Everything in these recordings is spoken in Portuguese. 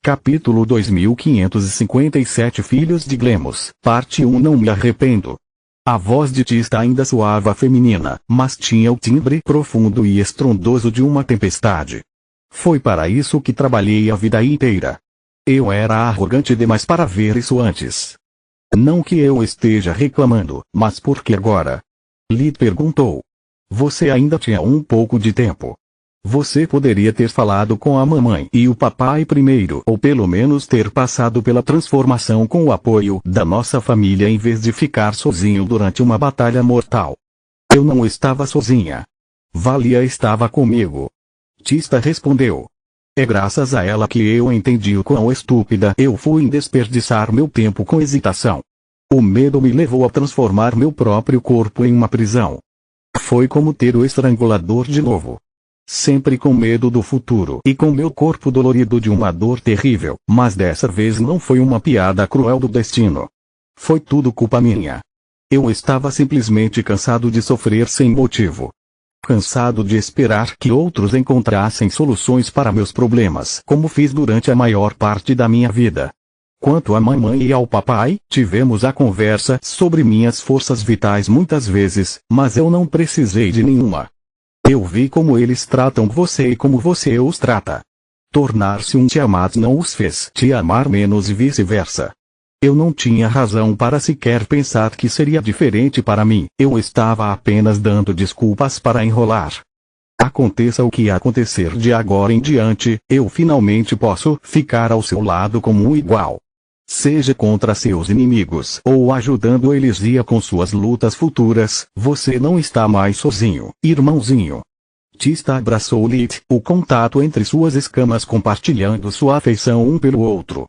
Capítulo 2557 Filhos de Glemos, Parte 1 Não me arrependo. A voz de Tista ainda soava feminina, mas tinha o timbre profundo e estrondoso de uma tempestade. Foi para isso que trabalhei a vida inteira. Eu era arrogante demais para ver isso antes. Não que eu esteja reclamando, mas por que agora? Lid perguntou. Você ainda tinha um pouco de tempo. Você poderia ter falado com a mamãe e o papai primeiro, ou pelo menos ter passado pela transformação com o apoio da nossa família em vez de ficar sozinho durante uma batalha mortal. Eu não estava sozinha. Valia estava comigo. Tista respondeu. É graças a ela que eu entendi o quão estúpida eu fui em desperdiçar meu tempo com hesitação. O medo me levou a transformar meu próprio corpo em uma prisão. Foi como ter o estrangulador de novo. Sempre com medo do futuro e com meu corpo dolorido de uma dor terrível, mas dessa vez não foi uma piada cruel do destino. Foi tudo culpa minha. Eu estava simplesmente cansado de sofrer sem motivo. Cansado de esperar que outros encontrassem soluções para meus problemas, como fiz durante a maior parte da minha vida. Quanto à mamãe e ao papai, tivemos a conversa sobre minhas forças vitais muitas vezes, mas eu não precisei de nenhuma. Eu vi como eles tratam você e como você os trata. Tornar-se um Tiamat não os fez te amar menos e vice-versa. Eu não tinha razão para sequer pensar que seria diferente para mim, eu estava apenas dando desculpas para enrolar. Aconteça o que acontecer de agora em diante, eu finalmente posso ficar ao seu lado como um igual. Seja contra seus inimigos ou ajudando eles com suas lutas futuras, você não está mais sozinho, irmãozinho. Tista abraçou Lid, o contato entre suas escamas compartilhando sua afeição um pelo outro.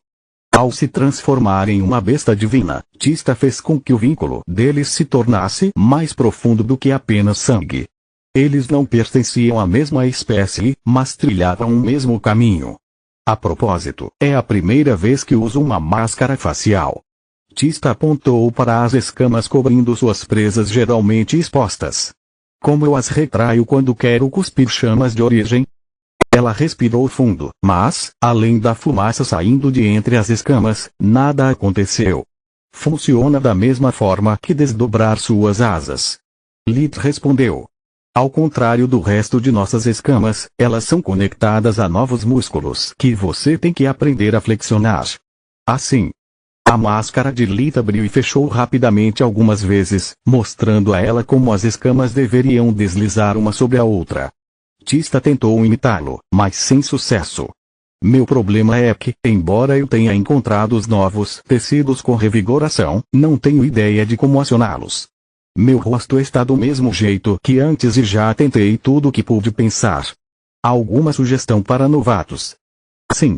Ao se transformar em uma besta divina, Tista fez com que o vínculo deles se tornasse mais profundo do que apenas sangue. Eles não pertenciam à mesma espécie, mas trilhavam o mesmo caminho. A propósito, é a primeira vez que uso uma máscara facial. Tista apontou para as escamas cobrindo suas presas geralmente expostas. Como eu as retraio quando quero cuspir chamas de origem? Ela respirou fundo, mas, além da fumaça saindo de entre as escamas, nada aconteceu. Funciona da mesma forma que desdobrar suas asas. Lid respondeu. Ao contrário do resto de nossas escamas, elas são conectadas a novos músculos que você tem que aprender a flexionar. Assim, a máscara de Lid abriu e fechou rapidamente algumas vezes, mostrando a ela como as escamas deveriam deslizar uma sobre a outra. Tista tentou imitá-lo, mas sem sucesso. Meu problema é que, embora eu tenha encontrado os novos tecidos com revigoração, não tenho ideia de como acioná-los. Meu rosto está do mesmo jeito que antes e já tentei tudo o que pude pensar. Alguma sugestão para novatos? Sim.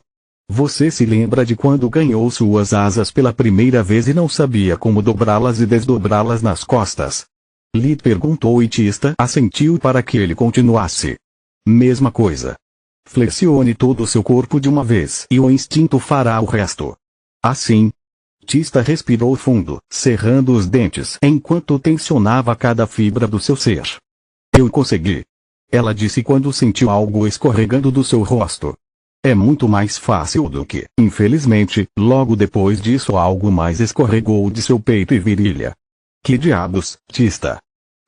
Você se lembra de quando ganhou suas asas pela primeira vez e não sabia como dobrá-las e desdobrá-las nas costas? Lid perguntou e Tista assentiu para que ele continuasse. Mesma coisa. Flexione todo o seu corpo de uma vez e o instinto fará o resto. Assim. Tista respirou fundo, cerrando os dentes enquanto tensionava cada fibra do seu ser. Eu consegui. Ela disse quando sentiu algo escorregando do seu rosto. É muito mais fácil do que, infelizmente, logo depois disso algo mais escorregou de seu peito e virilha. Que diabos, Tista?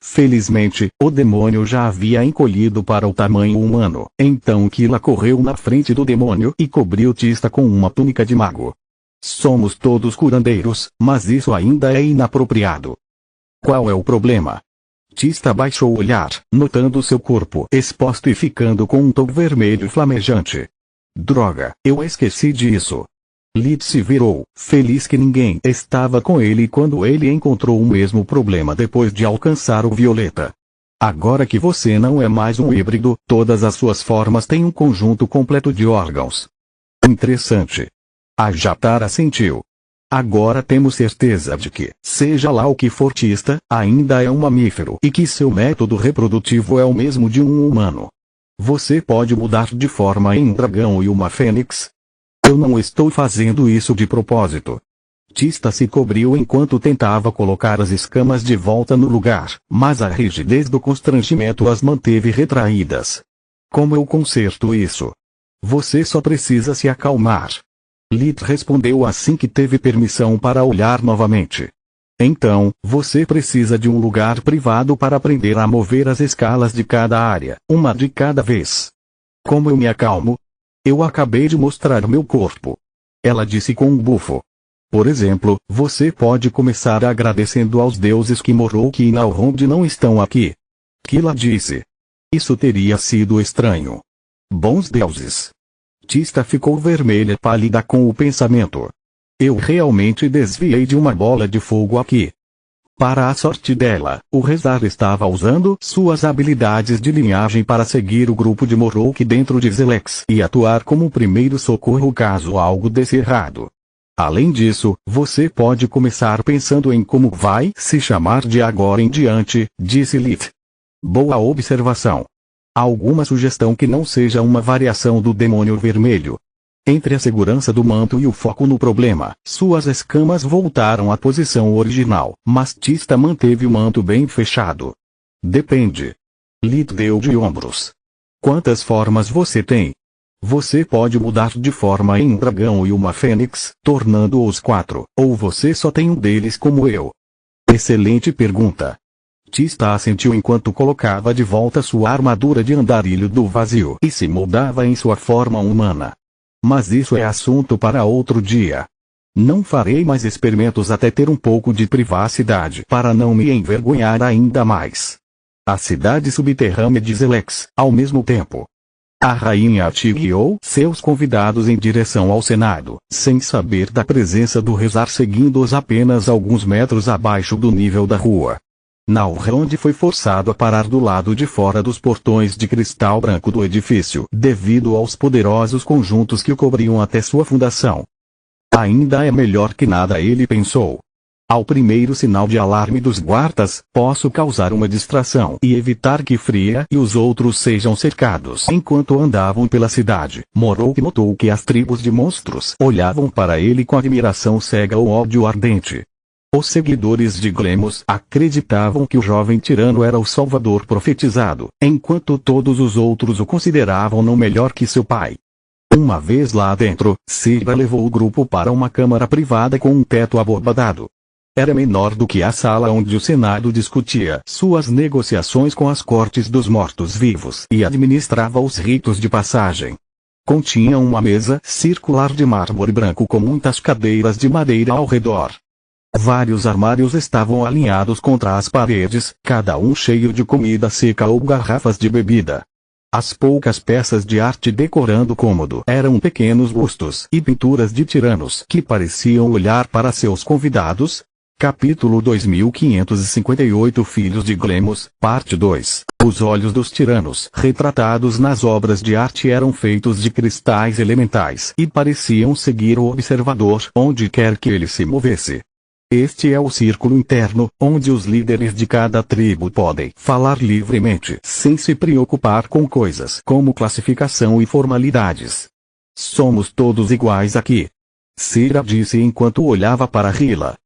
Felizmente, o demônio já havia encolhido para o tamanho humano, então Kila correu na frente do demônio e cobriu Tista com uma túnica de mago. Somos todos curandeiros, mas isso ainda é inapropriado. Qual é o problema? Tista baixou o olhar, notando seu corpo exposto e ficando com um tom vermelho flamejante. Droga, eu esqueci disso. Lid se virou, feliz que ninguém estava com ele quando ele encontrou o mesmo problema depois de alcançar o violeta. Agora que você não é mais um híbrido, todas as suas formas têm um conjunto completo de órgãos. Interessante. A Jatara assentiu. Agora temos certeza de que, seja lá o que for Tista, ainda é um mamífero e que seu método reprodutivo é o mesmo de um humano. Você pode mudar de forma em um dragão e uma fênix? Eu não estou fazendo isso de propósito. Tista se cobriu enquanto tentava colocar as escamas de volta no lugar, mas a rigidez do constrangimento as manteve retraídas. Como eu conserto isso? Você só precisa se acalmar. Lit respondeu assim que teve permissão para olhar novamente. Então, você precisa de um lugar privado para aprender a mover as escalas de cada área, uma de cada vez. Como eu me acalmo? Eu acabei de mostrar meu corpo. Ela disse com um bufo. Por exemplo, você pode começar agradecendo aos deuses que Morok e Nalhond não estão aqui. Kila disse. Isso teria sido estranho. Bons deuses. Tista ficou vermelha pálida com o pensamento. Eu realmente desviei de uma bola de fogo aqui. Para a sorte dela, o Rezar estava usando suas habilidades de linhagem para seguir o grupo de Morok dentro de Zelex e atuar como primeiro socorro caso algo desse errado. Além disso, você pode começar pensando em como vai se chamar de agora em diante, disse Lit. Boa observação. Alguma sugestão que não seja uma variação do demônio vermelho? Entre a segurança do manto e o foco no problema, suas escamas voltaram à posição original, mas Tista manteve o manto bem fechado. Depende. Lit deu de ombros. Quantas formas você tem? Você pode mudar de forma em um dragão e uma fênix, tornando-os 4, ou você só tem um deles como eu? Excelente pergunta. Tista assentiu enquanto colocava de volta sua armadura de andarilho do vazio e se moldava em sua forma humana. Mas isso é assunto para outro dia. Não farei mais experimentos até ter um pouco de privacidade para não me envergonhar ainda mais. A cidade subterrânea de Zelex, ao mesmo tempo. A rainha Ti guiou seus convidados em direção ao Senado, sem saber da presença do Rezar seguindo-os apenas alguns metros abaixo do nível da rua. Nalhond foi forçado a parar do lado de fora dos portões de cristal branco do edifício, devido aos poderosos conjuntos que o cobriam até sua fundação. Ainda é melhor que nada, ele pensou. Ao primeiro sinal de alarme dos guardas, posso causar uma distração e evitar que Fria e os outros sejam cercados. Enquanto andavam pela cidade, Morok notou que as tribos de monstros olhavam para ele com admiração cega ou ódio ardente. Os seguidores de Glemos acreditavam que o jovem tirano era o salvador profetizado, enquanto todos os outros o consideravam não melhor que seu pai. Uma vez lá dentro, Sira levou o grupo para uma câmara privada com um teto abobadado. Era menor do que a sala onde o Senado discutia suas negociações com as cortes dos mortos-vivos e administrava os ritos de passagem. Continha uma mesa circular de mármore branco com muitas cadeiras de madeira ao redor. Vários armários estavam alinhados contra as paredes, cada um cheio de comida seca ou garrafas de bebida. As poucas peças de arte decorando o cômodo eram pequenos bustos e pinturas de tiranos que pareciam olhar para seus convidados. Capítulo 2558 Filhos de Glemos, Parte 2. Os olhos dos tiranos retratados nas obras de arte eram feitos de cristais elementais e pareciam seguir o observador onde quer que ele se movesse. Este é o círculo interno, onde os líderes de cada tribo podem falar livremente, sem se preocupar com coisas como classificação e formalidades. Somos todos iguais aqui. Sira disse enquanto olhava para Hila.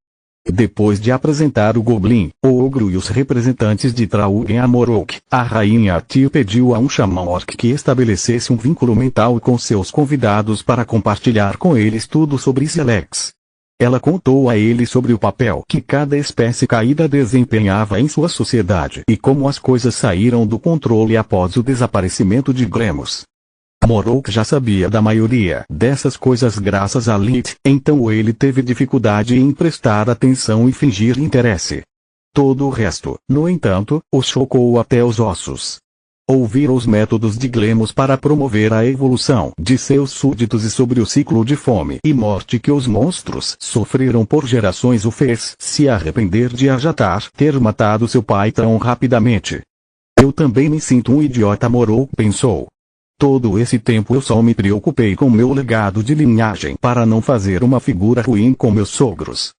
Depois de apresentar o Goblin, o Ogro e os representantes de Trauggen a Morok, a rainha Ti pediu a um xamã orc que estabelecesse um vínculo mental com seus convidados para compartilhar com eles tudo sobre Zelex. Ela contou a ele sobre o papel que cada espécie caída desempenhava em sua sociedade e como as coisas saíram do controle após o desaparecimento de Glemos. Morok já sabia da maioria dessas coisas graças a Lit, então ele teve dificuldade em prestar atenção e fingir interesse. Todo o resto, no entanto, o chocou até os ossos. Ouvir os métodos de Glemos para promover a evolução de seus súditos e sobre o ciclo de fome e morte que os monstros sofreram por gerações o fez se arrepender de Ajatar ter matado seu pai tão rapidamente. Eu também me sinto um idiota, Morok pensou. Todo esse tempo eu só me preocupei com meu legado de linhagem para não fazer uma figura ruim com meus sogros.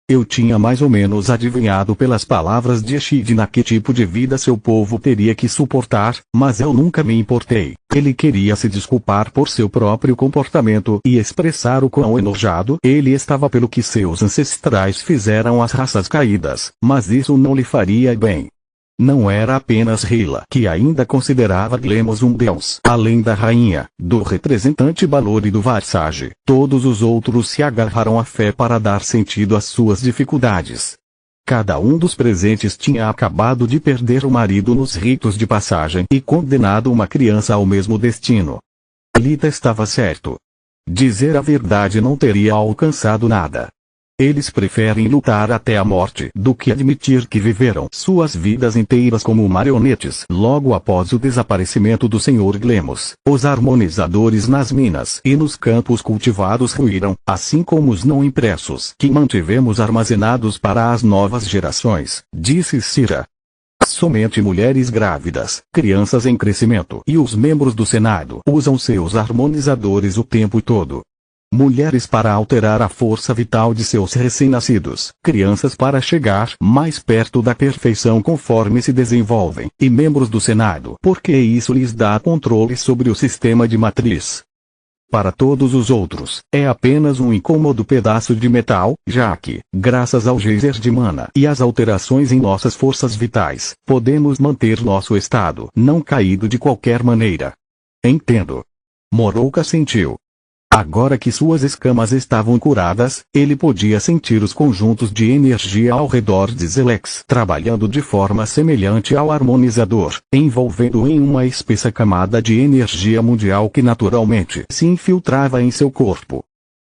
Eu tinha mais ou menos adivinhado pelas palavras de Echidna que tipo de vida seu povo teria que suportar, mas eu nunca me importei. Ele queria se desculpar por seu próprio comportamento e expressar o quão enojado ele estava pelo que seus ancestrais fizeram às raças caídas, mas isso não lhe faria bem. Não era apenas Hela que ainda considerava Glemos um deus. Além da rainha, do representante Balor e do Varsage, todos os outros se agarraram à fé para dar sentido às suas dificuldades. Cada um dos presentes tinha acabado de perder o marido nos ritos de passagem e condenado uma criança ao mesmo destino. Lita estava certo. Dizer a verdade não teria alcançado nada. Eles preferem lutar até a morte do que admitir que viveram suas vidas inteiras como marionetes. Logo após o desaparecimento do Sr. Glemos, os harmonizadores nas minas e nos campos cultivados ruíram, assim como os não impressos que mantivemos armazenados para as novas gerações, disse Cira. Somente mulheres grávidas, crianças em crescimento e os membros do Senado usam seus harmonizadores o tempo todo. Mulheres para alterar a força vital de seus recém-nascidos, crianças para chegar mais perto da perfeição conforme se desenvolvem, e membros do Senado porque isso lhes dá controle sobre o sistema de matriz. Para todos os outros, é apenas um incômodo pedaço de metal, já que, graças ao geyser de mana e às alterações em nossas forças vitais, podemos manter nosso estado não caído de qualquer maneira. Entendo. Moroka sentiu. Agora que suas escamas estavam curadas, ele podia sentir os conjuntos de energia ao redor de Zelex trabalhando de forma semelhante ao harmonizador, envolvendo em uma espessa camada de energia mundial que naturalmente se infiltrava em seu corpo.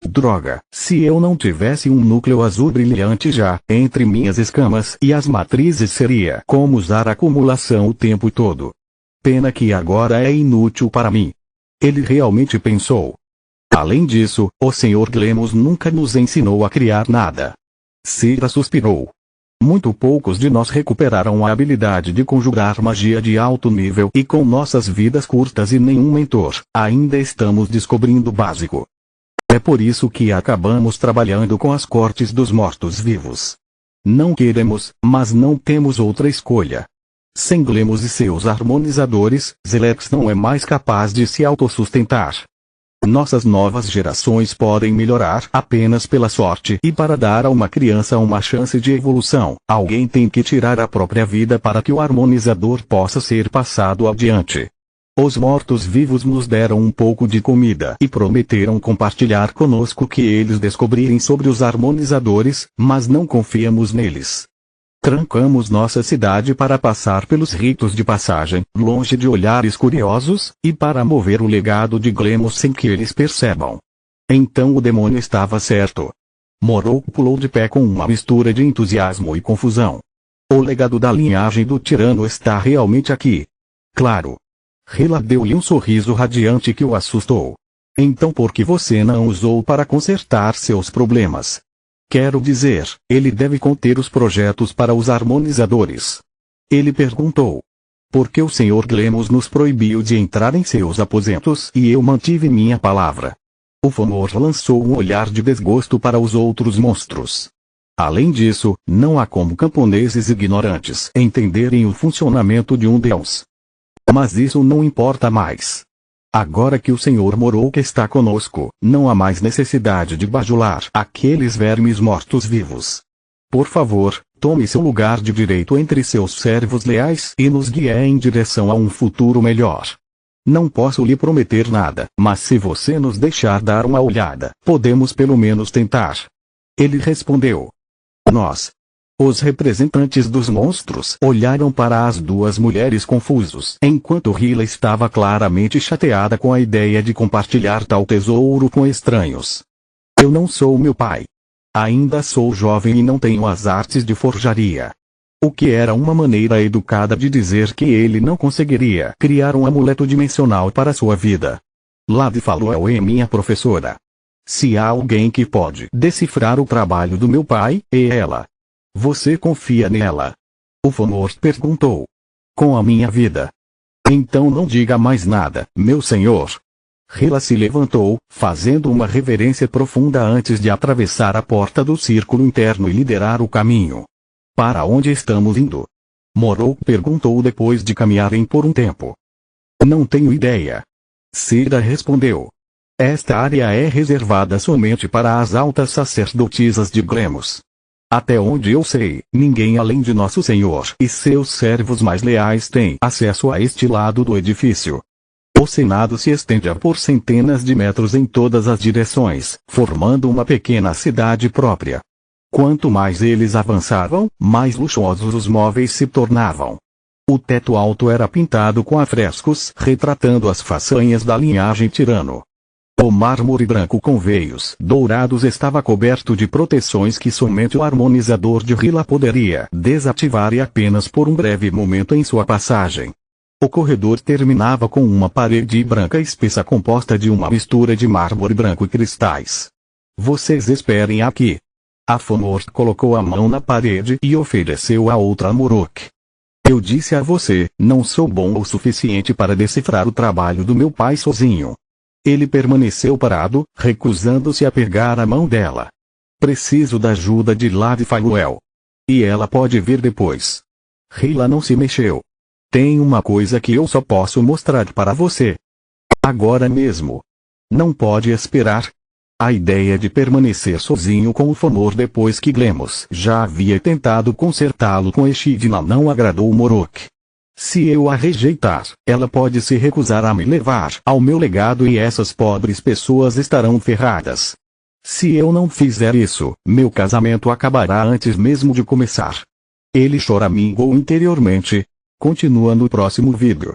Droga, se eu não tivesse um núcleo azul brilhante já entre minhas escamas e as matrizes seria como usar acumulação o tempo todo. Pena que agora é inútil para mim. Ele realmente pensou. Além disso, o Sr. Glemos nunca nos ensinou a criar nada. Cira suspirou. Muito poucos de nós recuperaram a habilidade de conjurar magia de alto nível e com nossas vidas curtas e nenhum mentor, ainda estamos descobrindo o básico. É por isso que acabamos trabalhando com as cortes dos mortos-vivos. Não queremos, mas não temos outra escolha. Sem Glemos e seus harmonizadores, Zelex não é mais capaz de se autossustentar. Nossas novas gerações podem melhorar apenas pela sorte e para dar a uma criança uma chance de evolução, alguém tem que tirar a própria vida para que o harmonizador possa ser passado adiante. Os mortos-vivos nos deram um pouco de comida e prometeram compartilhar conosco o que eles descobrirem sobre os harmonizadores, mas não confiamos neles. Trancamos nossa cidade para passar pelos ritos de passagem, longe de olhares curiosos, e para mover o legado de Glemos sem que eles percebam. Então o demônio estava certo. Moroku pulou de pé com uma mistura de entusiasmo e confusão. O legado da linhagem do tirano está realmente aqui. Claro. Hela deu-lhe um sorriso radiante que o assustou. Então por que você não usou para consertar seus problemas? Quero dizer, ele deve conter os projetos para os harmonizadores. Ele perguntou. Porque o Sr. Glemos nos proibiu de entrar em seus aposentos e eu mantive minha palavra. O Fomor lançou um olhar de desgosto para os outros monstros. Além disso, não há como camponeses ignorantes entenderem o funcionamento de um deus. Mas isso não importa mais. Agora que o Sr. Moroka está conosco, não há mais necessidade de bajular aqueles vermes mortos-vivos. Por favor, tome seu lugar de direito entre seus servos leais e nos guie em direção a um futuro melhor. Não posso lhe prometer nada, mas se você nos deixar dar uma olhada, podemos pelo menos tentar. Ele respondeu. Nós. Os representantes dos monstros olharam para as duas mulheres confusos, enquanto Hela estava claramente chateada com a ideia de compartilhar tal tesouro com estranhos. Eu não sou meu pai. Ainda sou jovem e não tenho as artes de forjaria. O que era uma maneira educada de dizer que ele não conseguiria criar um amuleto dimensional para sua vida. Lady Falwell é minha professora. Se há alguém que pode decifrar o trabalho do meu pai, é ela. Você confia nela? O Fomor perguntou. Com a minha vida. Então não diga mais nada, meu senhor. Hela se levantou, fazendo uma reverência profunda antes de atravessar a porta do círculo interno e liderar o caminho. Para onde estamos indo? Moroku perguntou depois de caminharem por um tempo. Não tenho ideia. Cira respondeu. Esta área é reservada somente para as altas sacerdotisas de Glemos. Até onde eu sei, ninguém além de nosso Senhor e seus servos mais leais tem acesso a este lado do edifício. O Senado se estende por centenas de metros em todas as direções, formando uma pequena cidade própria. Quanto mais eles avançavam, mais luxuosos os móveis se tornavam. O teto alto era pintado com afrescos retratando as façanhas da linhagem Tirano. O mármore branco com veios dourados estava coberto de proteções que somente o harmonizador de Hila poderia desativar e apenas por um breve momento em sua passagem. O corredor terminava com uma parede branca espessa composta de uma mistura de mármore branco e cristais. Vocês esperem aqui. A Fomor colocou a mão na parede e ofereceu a outra a Morok. Eu disse a você, não sou bom o suficiente para decifrar o trabalho do meu pai sozinho. Ele permaneceu parado, recusando-se a pegar a mão dela. Preciso da ajuda de Lady Faluel. E ela pode vir depois. Hila não se mexeu. Tem uma coisa que eu só posso mostrar para você. Agora mesmo. Não pode esperar. A ideia de permanecer sozinho com o Fomor depois que Glemos já havia tentado consertá-lo com Echidna não agradou Morok. Se eu a rejeitar, ela pode se recusar a me levar ao meu legado e essas pobres pessoas estarão ferradas. Se eu não fizer isso, meu casamento acabará antes mesmo de começar. Ele choramingou interiormente. Continua no próximo vídeo.